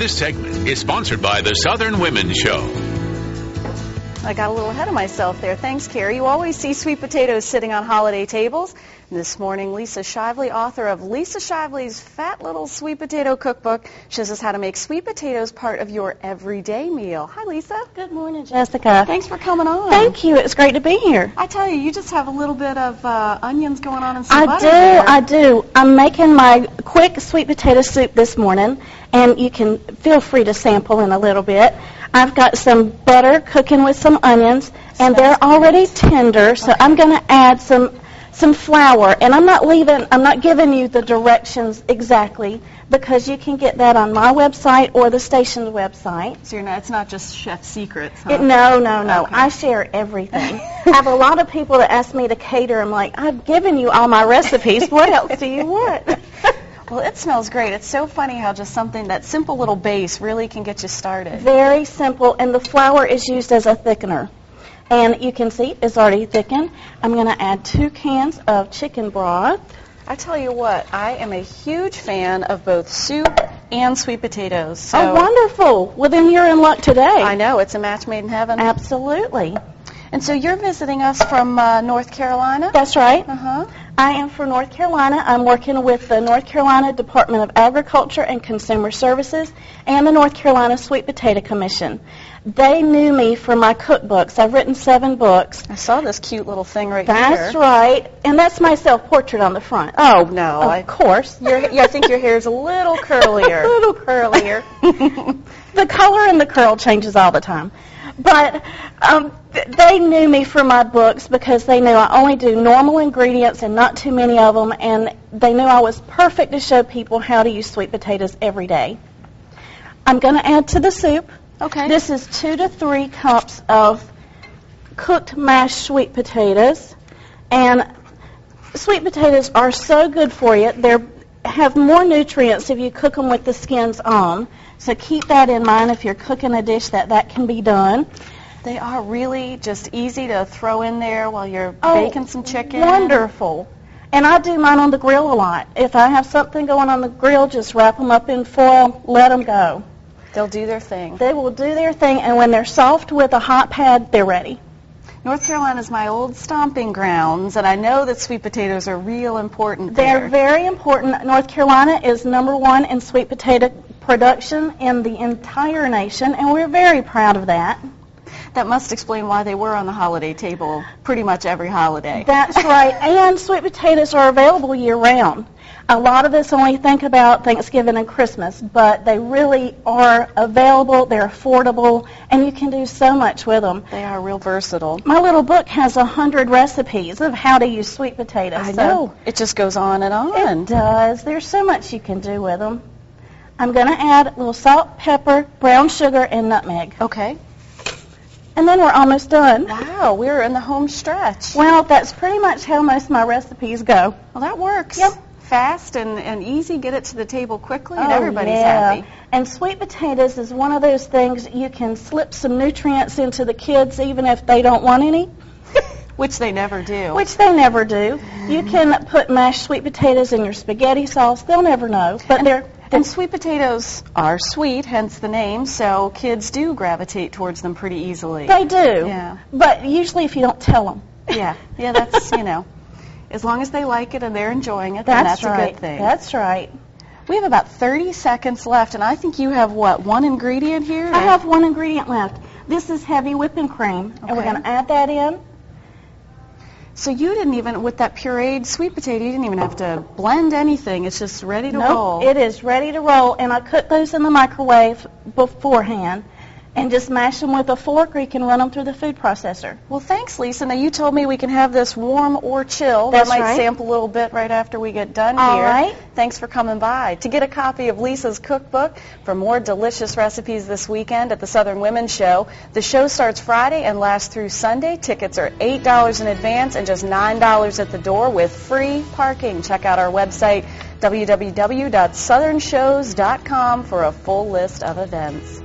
This segment is sponsored by the Southern Women's Show. I got a little ahead of myself there. Thanks, Carrie. You always see sweet potatoes sitting on holiday tables. And this morning, Lisa Shively, author of Lisa Shively's Fat Little Sweet Potato Cookbook, shows us how to make sweet potatoes part of your everyday meal. Hi, Lisa. Good morning, Jessica. Thanks for coming on. Thank you. It's great to be here. I tell you, you just have a little bit of onions going on and some butter I do. I'm making my quick sweet potato soup this morning, and you can feel free to sample in a little bit. I've got some butter cooking with some onions, and they're already tender, so I'm going to add some flour. And I'm not giving you the directions exactly, because you can get that on my website or the station's website. So it's not just chef secrets, huh? No. Okay. I share everything. I have a lot of people that ask me to cater. I'm like, I've given you all my recipes. What else do you want? Well, it smells great. It's so funny how just something, that simple little base, really can get you started. Very simple, and the flour is used as a thickener. And you can see it's already thickened. I'm going to add 2 cans of chicken broth. I tell you what, I am a huge fan of both soup and sweet potatoes. So oh, wonderful. Well, then you're in luck today. I know. It's a match made in heaven. Absolutely. And so you're visiting us from North Carolina? That's right. Uh-huh. I am from North Carolina. I'm working with the North Carolina Department of Agriculture and Consumer Services and the North Carolina Sweet Potato Commission. They knew me for my cookbooks. I've written 7 books. I saw this cute little thing right here. That's right. And that's my self-portrait on the front. Oh, no. Of course. I think your hair's a little curlier. A little curlier. The color and the curl changes all the time. But they knew me for my books because they knew I only do normal ingredients and not too many of them, and they knew I was perfect to show people how to use sweet potatoes every day. I'm going to add to the soup. Okay. This is 2 to 3 cups of cooked mashed sweet potatoes. And sweet potatoes are so good for you. They have more nutrients if you cook them with the skins on. So keep that in mind if you're cooking a dish that can be done. They are really just easy to throw in there while you're baking some chicken. Wonderful. And I do mine on the grill a lot. If I have something going on the grill, just wrap them up in foil, let them go. They'll do their thing. They will do their thing, and when they're soft with a hot pad, they're ready. North Carolina is my old stomping grounds, and I know that sweet potatoes are real important there. They're very important. North Carolina is #1 in sweet potato production in the entire nation, and we're very proud of that. That must explain why they were on the holiday table pretty much every holiday. That's right. And sweet potatoes are available year-round. A lot of us only think about Thanksgiving and Christmas, but they really are available, they're affordable, and you can do so much with them. They are real versatile. My little book has 100 recipes of how to use sweet potatoes. I know. It just goes on and on. It does. There's so much you can do with them. I'm going to add a little salt, pepper, brown sugar, and nutmeg. Okay. And then we're almost done. Wow, we're in the home stretch. Well, that's pretty much how most of my recipes go. Well, that works. Yep. Fast and easy, get it to the table quickly, and everybody's happy. And sweet potatoes is one of those things you can slip some nutrients into the kids even if they don't want any. Which they never do. Which they never do. You can put mashed sweet potatoes in your spaghetti sauce. They'll never know. But and sweet potatoes are sweet, hence the name, so kids do gravitate towards them pretty easily. They do. Yeah. But usually if you don't tell them. Yeah, that's, as long as they like it and they're enjoying it, then that's right. a good thing. That's right. We have about 30 seconds left, and I think you have, one ingredient here? I have one ingredient left. This is heavy whipping cream, and we're going to add that in. So you didn't even, with that pureed sweet potato, you didn't even have to blend anything. It's just ready to roll. It is ready to roll, and I cook those in the microwave beforehand. And just mash them with a fork, or you can run them through the food processor. Well, thanks, Lisa. Now, you told me we can have this warm or chill. That's I might right. sample a little bit right after we get done All here. right. Thanks for coming by. To get a copy of Lisa's cookbook for more delicious recipes this weekend at the Southern Women's Show, the show starts Friday and lasts through Sunday. Tickets are $8 in advance and just $9 at the door with free parking. Check out our website, www.southernshows.com, for a full list of events.